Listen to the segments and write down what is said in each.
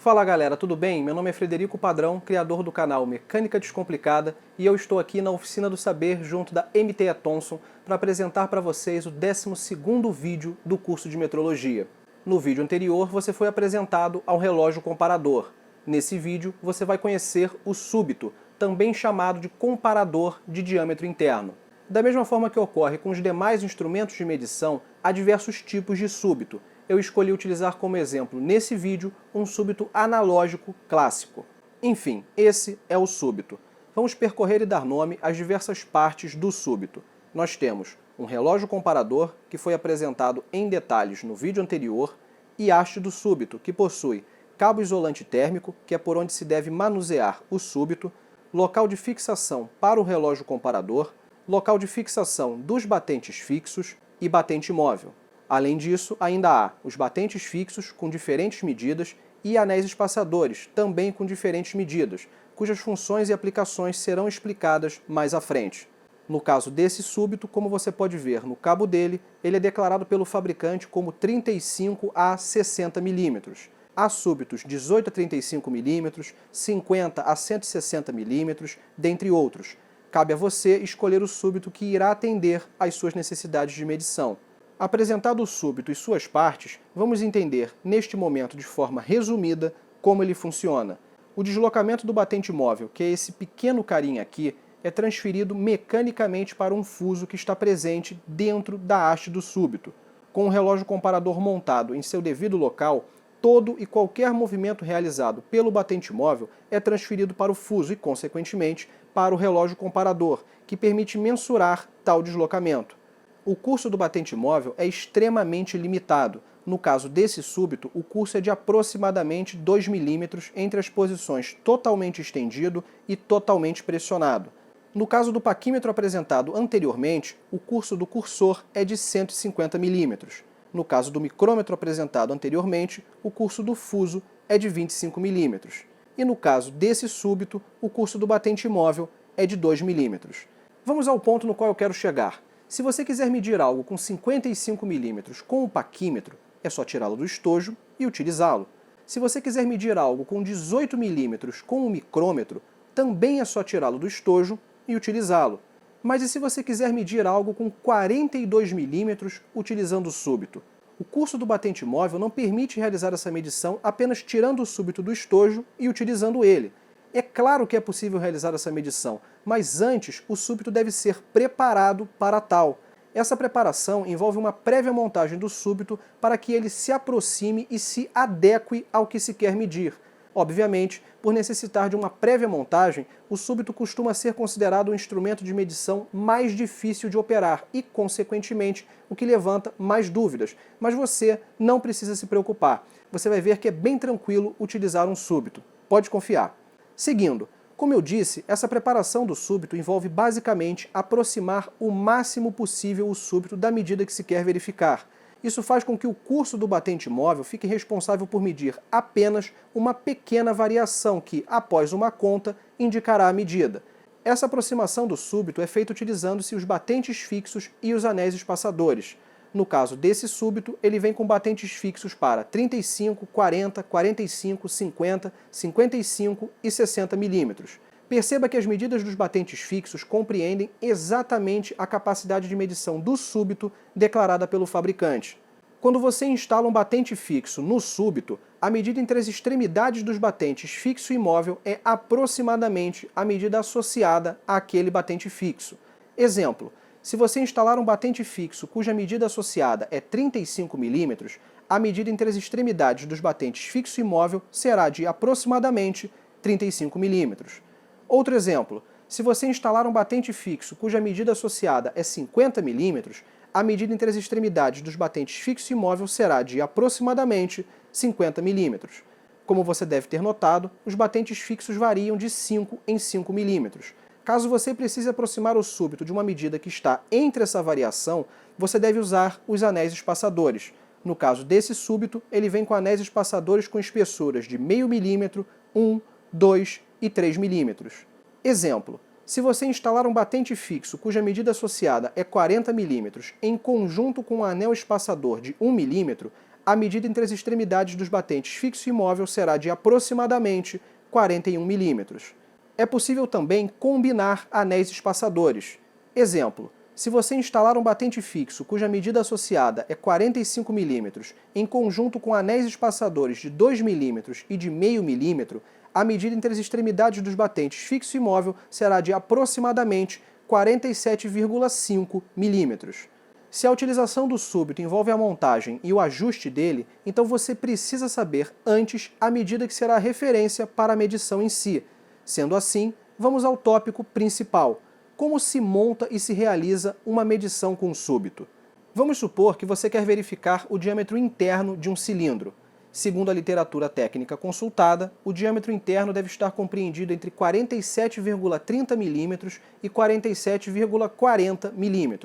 Fala galera, tudo bem? Meu nome é Frederico Padrão, criador do canal Mecânica Descomplicada, e eu estou aqui na Oficina do Saber junto da MTA Thomson para apresentar para vocês o 12º vídeo do curso de Metrologia. No vídeo anterior você foi apresentado ao relógio comparador. Nesse vídeo você vai conhecer o súbito, também chamado de comparador de diâmetro interno. Da mesma forma que ocorre com os demais instrumentos de medição, há diversos tipos de súbito. Eu escolhi utilizar como exemplo, nesse vídeo, um súbito analógico clássico. Enfim, esse é o súbito. Vamos percorrer e dar nome às diversas partes do súbito. Nós temos um relógio comparador, que foi apresentado em detalhes no vídeo anterior, e haste do súbito, que possui cabo isolante térmico, que é por onde se deve manusear o súbito, local de fixação para o relógio comparador, local de fixação dos batentes fixos e batente móvel. Além disso, ainda há os batentes fixos com diferentes medidas e anéis espaçadores, também com diferentes medidas, cujas funções e aplicações serão explicadas mais à frente. No caso desse súbito, como você pode ver no cabo dele, ele é declarado pelo fabricante como 35 a 60 mm. Há súbitos 18 a 35 mm, 50 a 160 mm, dentre outros. Cabe a você escolher o súbito que irá atender às suas necessidades de medição. Apresentado o súbito e suas partes, vamos entender, neste momento de forma resumida, como ele funciona. O deslocamento do batente móvel, que é esse pequeno carinha aqui, é transferido mecanicamente para um fuso que está presente dentro da haste do súbito. Com o relógio comparador montado em seu devido local, todo e qualquer movimento realizado pelo batente móvel é transferido para o fuso e, consequentemente, para o relógio comparador, que permite mensurar tal deslocamento. O curso do batente móvel é extremamente limitado. No caso desse súbito, o curso é de aproximadamente 2 mm entre as posições totalmente estendido e totalmente pressionado. No caso do paquímetro apresentado anteriormente, o curso do cursor é de 150 mm. No caso do micrômetro apresentado anteriormente, o curso do fuso é de 25 mm. E no caso desse súbito, o curso do batente móvel é de 2 mm. Vamos ao ponto no qual eu quero chegar. Se você quiser medir algo com 55 mm com o paquímetro, é só tirá-lo do estojo e utilizá-lo. Se você quiser medir algo com 18 mm com o micrômetro, também é só tirá-lo do estojo e utilizá-lo. Mas e se você quiser medir algo com 42 mm utilizando o súbito? O curso do batente móvel não permite realizar essa medição apenas tirando o súbito do estojo e utilizando ele. É claro que é possível realizar essa medição, mas antes o súbito deve ser preparado para tal. Essa preparação envolve uma prévia montagem do súbito para que ele se aproxime e se adeque ao que se quer medir. Obviamente, por necessitar de uma prévia montagem, o súbito costuma ser considerado um instrumento de medição mais difícil de operar e, consequentemente, o que levanta mais dúvidas. Mas você não precisa se preocupar. Você vai ver que é bem tranquilo utilizar um súbito. Pode confiar. Seguindo, como eu disse, essa preparação do súbito envolve basicamente aproximar o máximo possível o súbito da medida que se quer verificar. Isso faz com que o curso do batente móvel fique responsável por medir apenas uma pequena variação que, após uma conta, indicará a medida. Essa aproximação do súbito é feita utilizando-se os batentes fixos e os anéis espaçadores. No caso desse súbito, ele vem com batentes fixos para 35, 40, 45, 50, 55 e 60 mm. Perceba que as medidas dos batentes fixos compreendem exatamente a capacidade de medição do súbito declarada pelo fabricante. Quando você instala um batente fixo no súbito, a medida entre as extremidades dos batentes fixo e móvel é aproximadamente a medida associada àquele batente fixo. Exemplo: se você instalar um batente fixo cuja medida associada é 35 mm, a medida entre as extremidades dos batentes fixo e móvel será de aproximadamente 35 mm. Outro exemplo: se você instalar um batente fixo cuja medida associada é 50 mm, a medida entre as extremidades dos batentes fixo e móvel será de aproximadamente 50 mm. Como você deve ter notado, os batentes fixos variam de 5 em 5 mm. Caso você precise aproximar o súbito de uma medida que está entre essa variação, você deve usar os anéis espaçadores. No caso desse súbito, ele vem com anéis espaçadores com espessuras de meio milímetro, 1, 2 e 3 mm. Exemplo: se você instalar um batente fixo cuja medida associada é 40 mm em conjunto com um anel espaçador de 1 mm, a medida entre as extremidades dos batentes fixo e móvel será de aproximadamente 41 milímetros. É possível também combinar anéis espaçadores. Exemplo, se você instalar um batente fixo cuja medida associada é 45 milímetros em conjunto com anéis espaçadores de 2 milímetros e de meio milímetro, a medida entre as extremidades dos batentes fixo e móvel será de aproximadamente 47,5 milímetros. Se a utilização do súbito envolve a montagem e o ajuste dele, então você precisa saber antes a medida que será a referência para a medição em si. Sendo assim, vamos ao tópico principal: como se monta e se realiza uma medição com súbito. Vamos supor que você quer verificar o diâmetro interno de um cilindro. Segundo a literatura técnica consultada, o diâmetro interno deve estar compreendido entre 47,30 mm e 47,40 mm.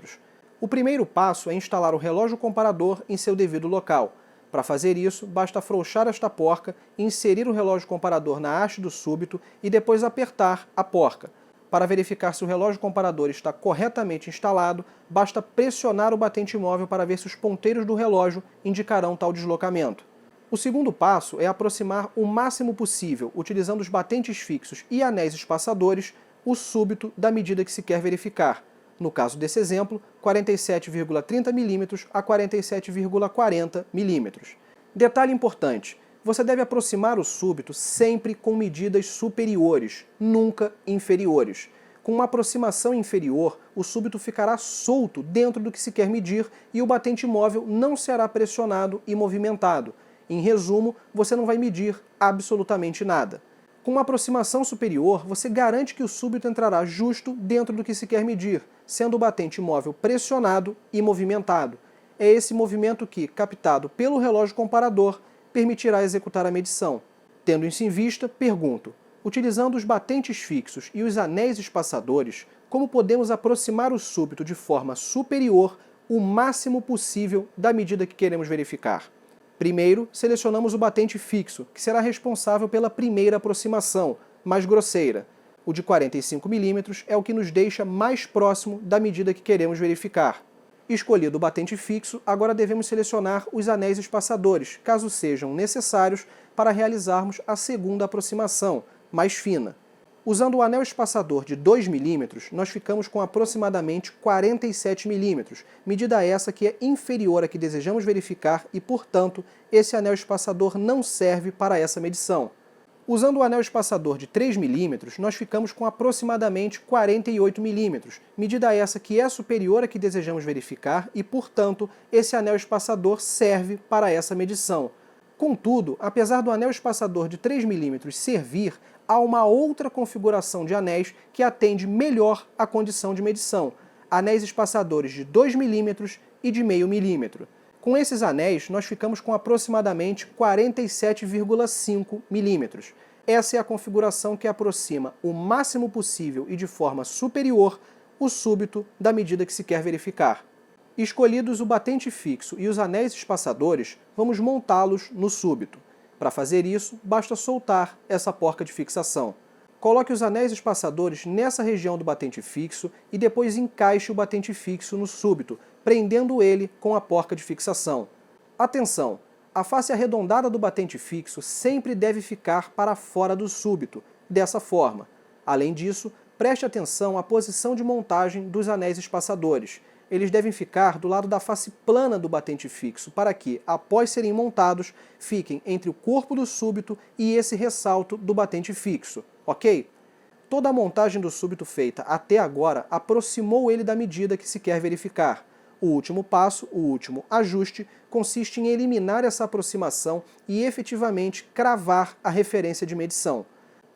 O primeiro passo é instalar o relógio comparador em seu devido local. Para fazer isso, basta afrouxar esta porca, inserir o relógio comparador na haste do súbito e depois apertar a porca. Para verificar se o relógio comparador está corretamente instalado, basta pressionar o batente móvel para ver se os ponteiros do relógio indicarão tal deslocamento. O segundo passo é aproximar o máximo possível, utilizando os batentes fixos e anéis espaçadores, o súbito da medida que se quer verificar. No caso desse exemplo, 47,30 mm a 47,40 mm. Detalhe importante: você deve aproximar o súbito sempre com medidas superiores, nunca inferiores. Com uma aproximação inferior, o súbito ficará solto dentro do que se quer medir e o batente móvel não será pressionado e movimentado. Em resumo, você não vai medir absolutamente nada. Com uma aproximação superior, você garante que o súbito entrará justo dentro do que se quer medir, sendo o batente móvel pressionado e movimentado. É esse movimento que, captado pelo relógio comparador, permitirá executar a medição. Tendo isso em vista, pergunto: utilizando os batentes fixos e os anéis espaçadores, como podemos aproximar o súbito de forma superior o máximo possível da medida que queremos verificar? Primeiro, selecionamos o batente fixo, que será responsável pela primeira aproximação, mais grosseira. O de 45 mm é o que nos deixa mais próximo da medida que queremos verificar. Escolhido o batente fixo, agora devemos selecionar os anéis espaçadores, caso sejam necessários para realizarmos a segunda aproximação, mais fina. Usando o anel espaçador de 2 mm, nós ficamos com aproximadamente 47 mm, medida essa que é inferior à que desejamos verificar e, portanto, esse anel espaçador não serve para essa medição. Usando o anel espaçador de 3 mm, nós ficamos com aproximadamente 48 mm, medida essa que é superior à que desejamos verificar e, portanto, esse anel espaçador serve para essa medição. Contudo, apesar do anel espaçador de 3 mm servir, há uma outra configuração de anéis que atende melhor à condição de medição: anéis espaçadores de 2 mm e de meio milímetro. Com esses anéis, nós ficamos com aproximadamente 47,5 mm. Essa é a configuração que aproxima o máximo possível e de forma superior o súbito da medida que se quer verificar. Escolhidos o batente fixo e os anéis espaçadores, vamos montá-los no súbito. Para fazer isso, basta soltar essa porca de fixação. Coloque os anéis espaçadores nessa região do batente fixo e depois encaixe o batente fixo no súbito, prendendo ele com a porca de fixação. Atenção! A face arredondada do batente fixo sempre deve ficar para fora do súbito, dessa forma. Além disso, preste atenção à posição de montagem dos anéis espaçadores. Eles devem ficar do lado da face plana do batente fixo, para que, após serem montados, fiquem entre o corpo do súbito e esse ressalto do batente fixo, ok? Toda a montagem do súbito feita até agora aproximou ele da medida que se quer verificar. O último passo, o último ajuste, consiste em eliminar essa aproximação e efetivamente cravar a referência de medição.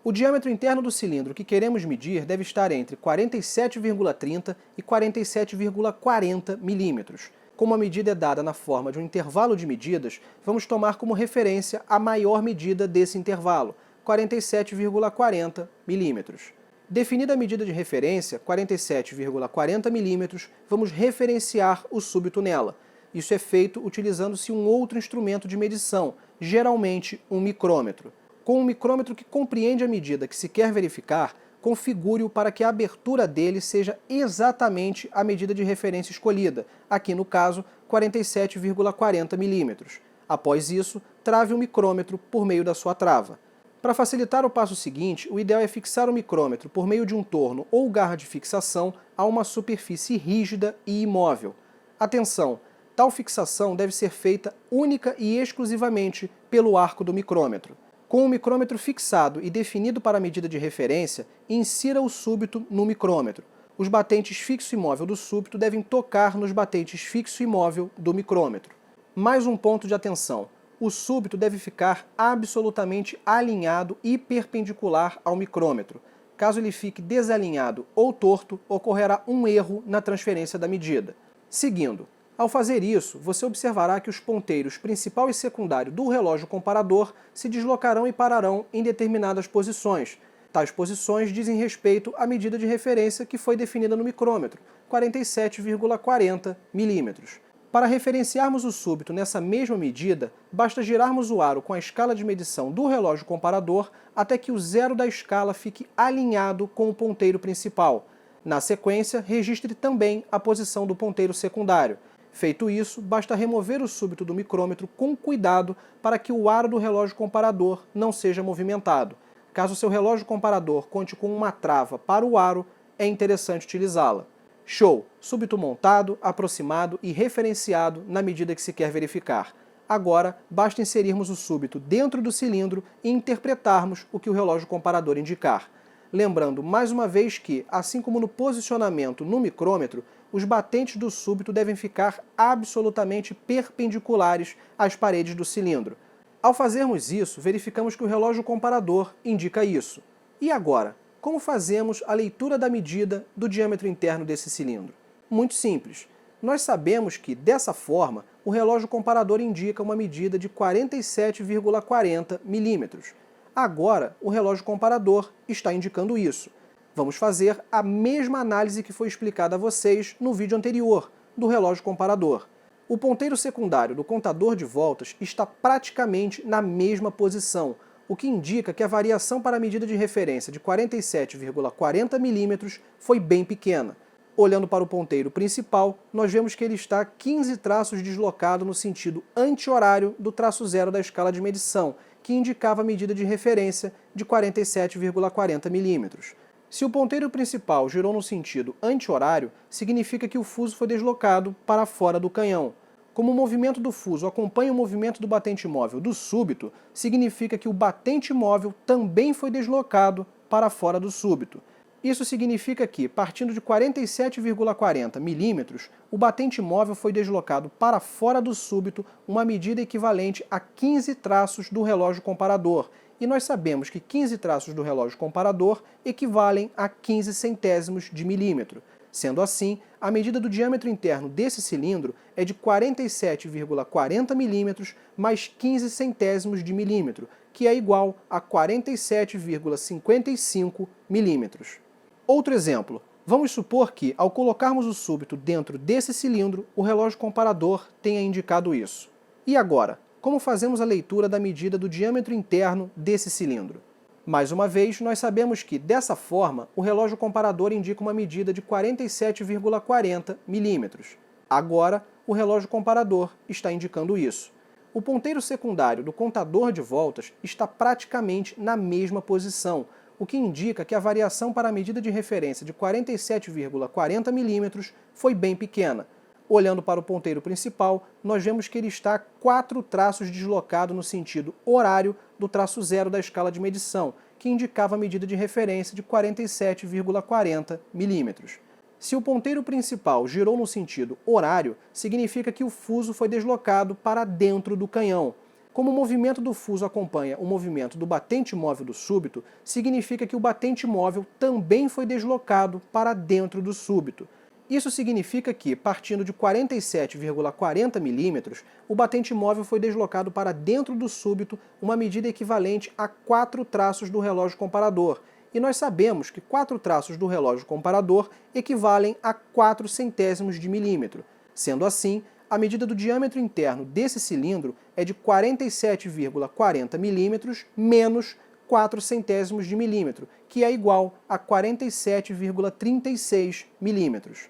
O diâmetro interno do cilindro que queremos medir deve estar entre 47,30 e 47,40 milímetros. Como a medida é dada na forma de um intervalo de medidas, vamos tomar como referência a maior medida desse intervalo, 47,40 milímetros. Definida a medida de referência, 47,40 milímetros, vamos referenciar o súbito nela. Isso é feito utilizando-se um outro instrumento de medição, geralmente um micrômetro. Com um micrômetro que compreende a medida que se quer verificar, configure-o para que a abertura dele seja exatamente a medida de referência escolhida, aqui no caso 47,40 milímetros. Após isso, trave o micrômetro por meio da sua trava. Para facilitar o passo seguinte, o ideal é fixar o micrômetro por meio de um torno ou garra de fixação a uma superfície rígida e imóvel. Atenção! Tal fixação deve ser feita única e exclusivamente pelo arco do micrômetro. Com o micrômetro fixado e definido para a medida de referência, insira o súbito no micrômetro. Os batentes fixo e móvel do súbito devem tocar nos batentes fixo e móvel do micrômetro. Mais um ponto de atenção. O súbito deve ficar absolutamente alinhado e perpendicular ao micrômetro. Caso ele fique desalinhado ou torto, ocorrerá um erro na transferência da medida. Seguindo, ao fazer isso, você observará que os ponteiros principal e secundário do relógio comparador se deslocarão e pararão em determinadas posições. Tais posições dizem respeito à medida de referência que foi definida no micrômetro, 47,40 milímetros. Para referenciarmos o súbito nessa mesma medida, basta girarmos o aro com a escala de medição do relógio comparador até que o zero da escala fique alinhado com o ponteiro principal. Na sequência, registre também a posição do ponteiro secundário. Feito isso, basta remover o súbito do micrômetro com cuidado para que o aro do relógio comparador não seja movimentado. Caso seu relógio comparador conte com uma trava para o aro, é interessante utilizá-la. Show! Súbito montado, aproximado e referenciado na medida que se quer verificar. Agora, basta inserirmos o súbito dentro do cilindro e interpretarmos o que o relógio comparador indicar. Lembrando mais uma vez que, assim como no posicionamento no micrômetro, os batentes do súbito devem ficar absolutamente perpendiculares às paredes do cilindro. Ao fazermos isso, verificamos que o relógio comparador indica isso. E agora? Como fazemos a leitura da medida do diâmetro interno desse cilindro? Muito simples. Nós sabemos que, dessa forma, o relógio comparador indica uma medida de 47,40 milímetros. Agora, o relógio comparador está indicando isso. Vamos fazer a mesma análise que foi explicada a vocês no vídeo anterior, do relógio comparador. O ponteiro secundário do contador de voltas está praticamente na mesma posição, o que indica que a variação para a medida de referência de 47,40 milímetros foi bem pequena. Olhando para o ponteiro principal, nós vemos que ele está 15 traços deslocado no sentido anti-horário do traço zero da escala de medição, que indicava a medida de referência de 47,40 milímetros. Se o ponteiro principal girou no sentido anti-horário, significa que o fuso foi deslocado para fora do canhão. Como o movimento do fuso acompanha o movimento do batente móvel do súbito, significa que o batente móvel também foi deslocado para fora do súbito. Isso significa que, partindo de 47,40 milímetros, o batente móvel foi deslocado para fora do súbito uma medida equivalente a 15 traços do relógio comparador, e nós sabemos que 15 traços do relógio comparador equivalem a 15 centésimos de milímetro. Sendo assim, a medida do diâmetro interno desse cilindro é de 47,40 milímetros mais 15 centésimos de milímetro, que é igual a 47,55 milímetros. Outro exemplo. Vamos supor que, ao colocarmos o súbito dentro desse cilindro, o relógio comparador tenha indicado isso. E agora, como fazemos a leitura da medida do diâmetro interno desse cilindro? Mais uma vez, nós sabemos que, dessa forma, o relógio comparador indica uma medida de 47,40 milímetros. Agora, o relógio comparador está indicando isso. O ponteiro secundário do contador de voltas está praticamente na mesma posição, o que indica que a variação para a medida de referência de 47,40 milímetros foi bem pequena. Olhando para o ponteiro principal, nós vemos que ele está 4 traços deslocado no sentido horário do traço zero da escala de medição, que indicava a medida de referência de 47,40 milímetros. Se o ponteiro principal girou no sentido horário, significa que o fuso foi deslocado para dentro do canhão. Como o movimento do fuso acompanha o movimento do batente móvel do súbito, significa que o batente móvel também foi deslocado para dentro do súbito. Isso significa que, partindo de 47,40 milímetros, o batente móvel foi deslocado para dentro do súbito uma medida equivalente a 4 traços do relógio comparador, e nós sabemos que 4 traços do relógio comparador equivalem a 4 centésimos de milímetro. Sendo assim, a medida do diâmetro interno desse cilindro é de 47,40 milímetros menos 4 centésimos de milímetro, que é igual a 47,36 milímetros.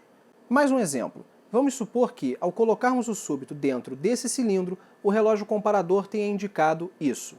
Mais um exemplo. Vamos supor que, ao colocarmos o súbito dentro desse cilindro, o relógio comparador tenha indicado isso.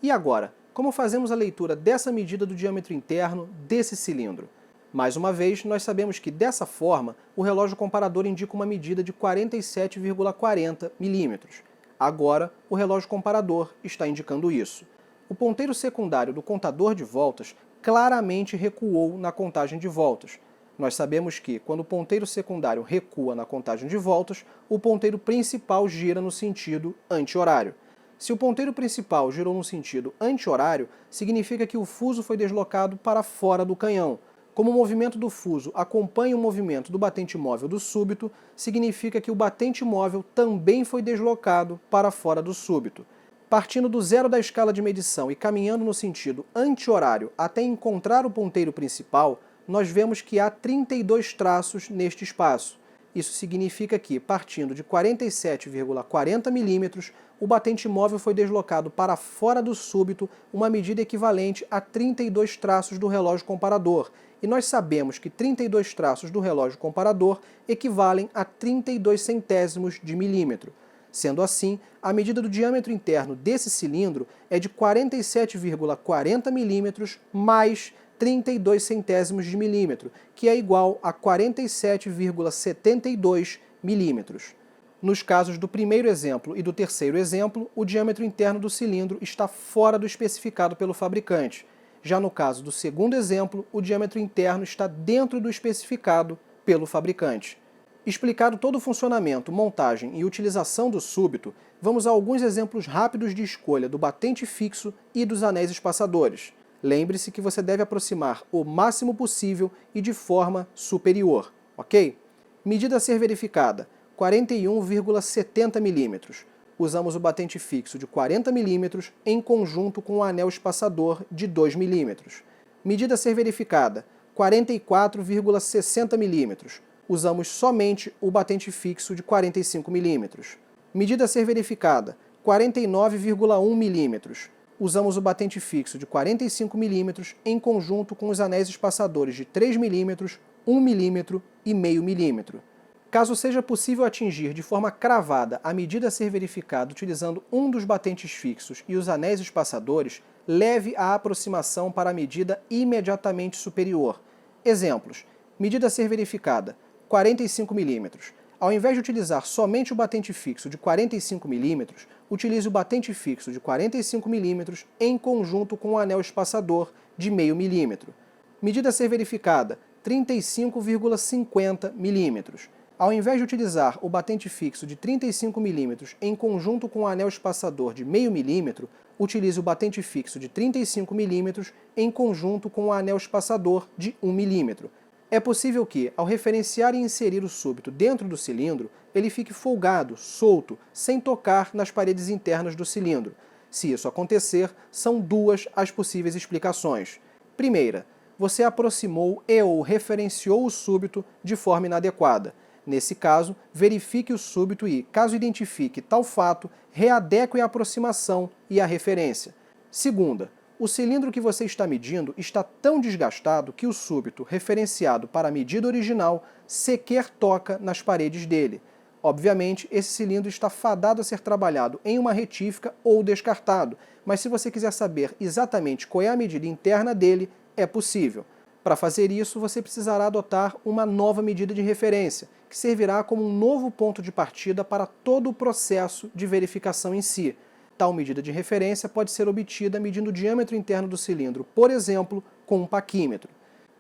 E agora, como fazemos a leitura dessa medida do diâmetro interno desse cilindro? Mais uma vez, nós sabemos que, dessa forma, o relógio comparador indica uma medida de 47,40 milímetros. Agora, o relógio comparador está indicando isso. O ponteiro secundário do contador de voltas claramente recuou na contagem de voltas. Nós sabemos que, quando o ponteiro secundário recua na contagem de voltas, o ponteiro principal gira no sentido anti-horário. Se o ponteiro principal girou no sentido anti-horário, significa que o fuso foi deslocado para fora do canhão. Como o movimento do fuso acompanha o movimento do batente móvel do súbito, significa que o batente móvel também foi deslocado para fora do súbito. Partindo do zero da escala de medição e caminhando no sentido anti-horário até encontrar o ponteiro principal, nós vemos que há 32 traços neste espaço. Isso significa que, partindo de 47,40 milímetros, o batente móvel foi deslocado para fora do súbito uma medida equivalente a 32 traços do relógio comparador. E nós sabemos que 32 traços do relógio comparador equivalem a 32 centésimos de milímetro. Sendo assim, a medida do diâmetro interno desse cilindro é de 47,40 milímetros mais 32 centésimos de milímetro, que é igual a 47,72 milímetros. Nos casos do primeiro exemplo e do terceiro exemplo, o diâmetro interno do cilindro está fora do especificado pelo fabricante. Já no caso do segundo exemplo, o diâmetro interno está dentro do especificado pelo fabricante. Explicado todo o funcionamento, montagem e utilização do súbito, vamos a alguns exemplos rápidos de escolha do batente fixo e dos anéis espaçadores. Lembre-se que você deve aproximar o máximo possível e de forma superior, ok? Medida a ser verificada, 41,70 milímetros. Usamos o batente fixo de 40 milímetros em conjunto com o anel espaçador de 2 milímetros. Medida a ser verificada, 44,60 milímetros. Usamos somente o batente fixo de 45 milímetros. Medida a ser verificada, 49,1 milímetros. Usamos o batente fixo de 45 milímetros em conjunto com os anéis espaçadores de 3 milímetros, 1 milímetro e meio milímetro. Caso seja possível atingir de forma cravada a medida a ser verificada utilizando um dos batentes fixos e os anéis espaçadores, leve a aproximação para a medida imediatamente superior. Exemplos: medida a ser verificada, 45 milímetros. Ao invés de utilizar somente o batente fixo de 45 milímetros, utilize o batente fixo de 45 milímetros em conjunto com o anel espaçador de meio milímetro. Medida a ser verificada, 35,50 milímetros. Ao invés de utilizar o batente fixo de 35 milímetros em conjunto com o anel espaçador de meio milímetro, utilize o batente fixo de 35 milímetros em conjunto com o anel espaçador de 1 milímetro. É possível que, ao referenciar e inserir o súbito dentro do cilindro, ele fique folgado, solto, sem tocar nas paredes internas do cilindro. Se isso acontecer, são duas as possíveis explicações. Primeira, você aproximou e/ou referenciou o súbito de forma inadequada. Nesse caso, verifique o súbito e, caso identifique tal fato, readeque a aproximação e a referência. Segunda, o cilindro que você está medindo está tão desgastado que o súbito, referenciado para a medida original, sequer toca nas paredes dele. Obviamente, esse cilindro está fadado a ser trabalhado em uma retífica ou descartado, mas se você quiser saber exatamente qual é a medida interna dele, é possível. Para fazer isso, você precisará adotar uma nova medida de referência, que servirá como um novo ponto de partida para todo o processo de verificação em si. Tal medida de referência pode ser obtida medindo o diâmetro interno do cilindro, por exemplo, com um paquímetro.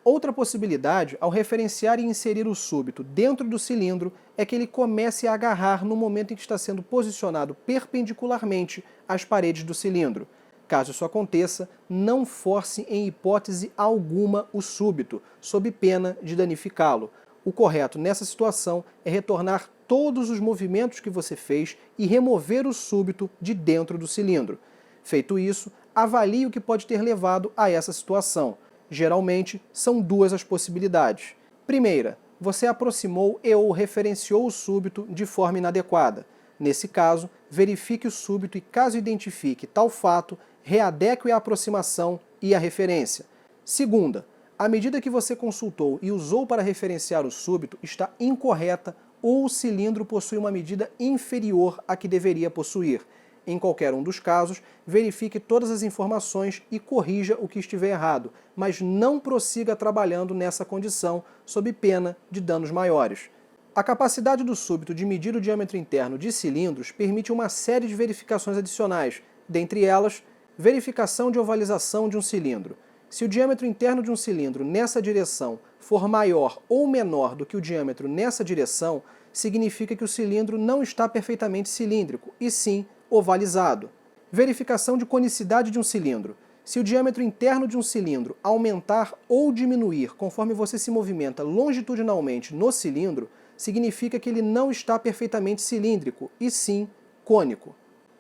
Outra possibilidade, ao referenciar e inserir o súbito dentro do cilindro, é que ele comece a agarrar no momento em que está sendo posicionado perpendicularmente às paredes do cilindro. Caso isso aconteça, não force em hipótese alguma o súbito, sob pena de danificá-lo. O correto nessa situação é retornar todos os movimentos que você fez e remover o súbito de dentro do cilindro. Feito isso, avalie o que pode ter levado a essa situação. Geralmente, são duas as possibilidades. Primeira, você aproximou e/ou referenciou o súbito de forma inadequada. Nesse caso, verifique o súbito e, caso identifique tal fato, readeque a aproximação e a referência. Segunda, a medida que você consultou e usou para referenciar o súbito está incorreta ou o cilindro possui uma medida inferior à que deveria possuir. Em qualquer um dos casos, verifique todas as informações e corrija o que estiver errado, mas não prossiga trabalhando nessa condição sob pena de danos maiores. A capacidade do súbito de medir o diâmetro interno de cilindros permite uma série de verificações adicionais, dentre elas, verificação de ovalização de um cilindro. Se o diâmetro interno de um cilindro nessa direção for maior ou menor do que o diâmetro nessa direção, significa que o cilindro não está perfeitamente cilíndrico, e sim ovalizado. Verificação de conicidade de um cilindro. Se o diâmetro interno de um cilindro aumentar ou diminuir conforme você se movimenta longitudinalmente no cilindro, significa que ele não está perfeitamente cilíndrico, e sim cônico.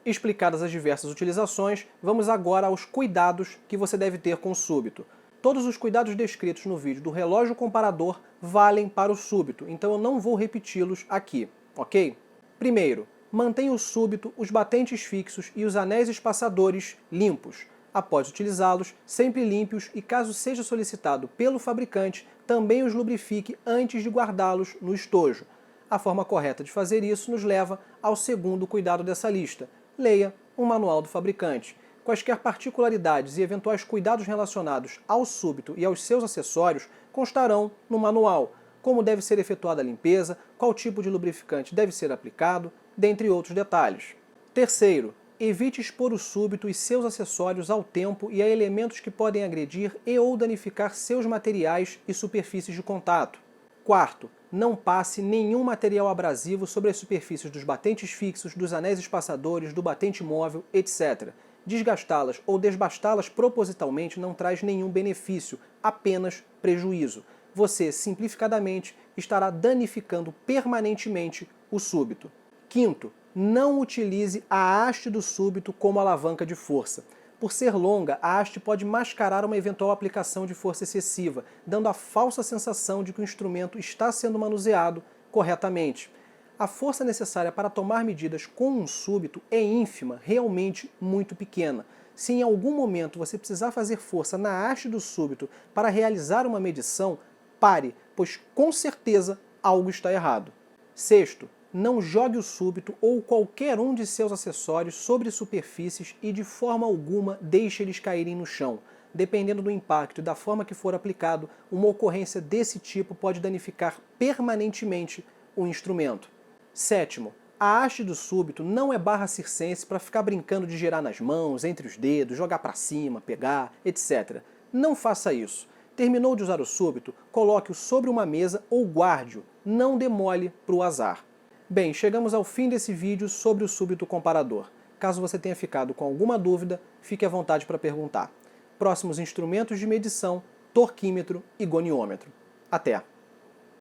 Explicadas as diversas utilizações, vamos agora aos cuidados que você deve ter com o súbito. Todos os cuidados descritos no vídeo do relógio comparador valem para o súbito, então eu não vou repeti-los aqui, ok? Primeiro, mantenha o súbito, os batentes fixos e os anéis espaçadores limpos. Após utilizá-los, sempre limpe-os e, caso seja solicitado pelo fabricante, também os lubrifique antes de guardá-los no estojo. A forma correta de fazer isso nos leva ao segundo cuidado dessa lista. Leia o manual do fabricante. Quaisquer particularidades e eventuais cuidados relacionados ao súbito e aos seus acessórios constarão no manual, como deve ser efetuada a limpeza, qual tipo de lubrificante deve ser aplicado, dentre outros detalhes. Terceiro, evite expor o súbito e seus acessórios ao tempo e a elementos que podem agredir e ou danificar seus materiais e superfícies de contato. Quarto, não passe nenhum material abrasivo sobre as superfícies dos batentes fixos, dos anéis espaçadores, do batente móvel, etc. Desgastá-las ou desbastá-las propositalmente não traz nenhum benefício, apenas prejuízo. Você, simplificadamente, estará danificando permanentemente o súbito. Quinto, não utilize a haste do súbito como alavanca de força. Por ser longa, a haste pode mascarar uma eventual aplicação de força excessiva, dando a falsa sensação de que o instrumento está sendo manuseado corretamente. A força necessária para tomar medidas com um súbito é ínfima, realmente muito pequena. Se em algum momento você precisar fazer força na haste do súbito para realizar uma medição, pare, pois com certeza algo está errado. Sexto, não jogue o súbito ou qualquer um de seus acessórios sobre superfícies e de forma alguma deixe eles caírem no chão. Dependendo do impacto e da forma que for aplicado, uma ocorrência desse tipo pode danificar permanentemente o instrumento. Sétimo, a haste do súbito não é barra circense para ficar brincando de girar nas mãos, entre os dedos, jogar para cima, pegar, etc. Não faça isso. Terminou de usar o súbito, coloque-o sobre uma mesa ou guarde-o, não demole para o azar. Bem, chegamos ao fim desse vídeo sobre o súbito comparador. Caso você tenha ficado com alguma dúvida, fique à vontade para perguntar. Próximos instrumentos de medição, torquímetro e goniômetro. Até!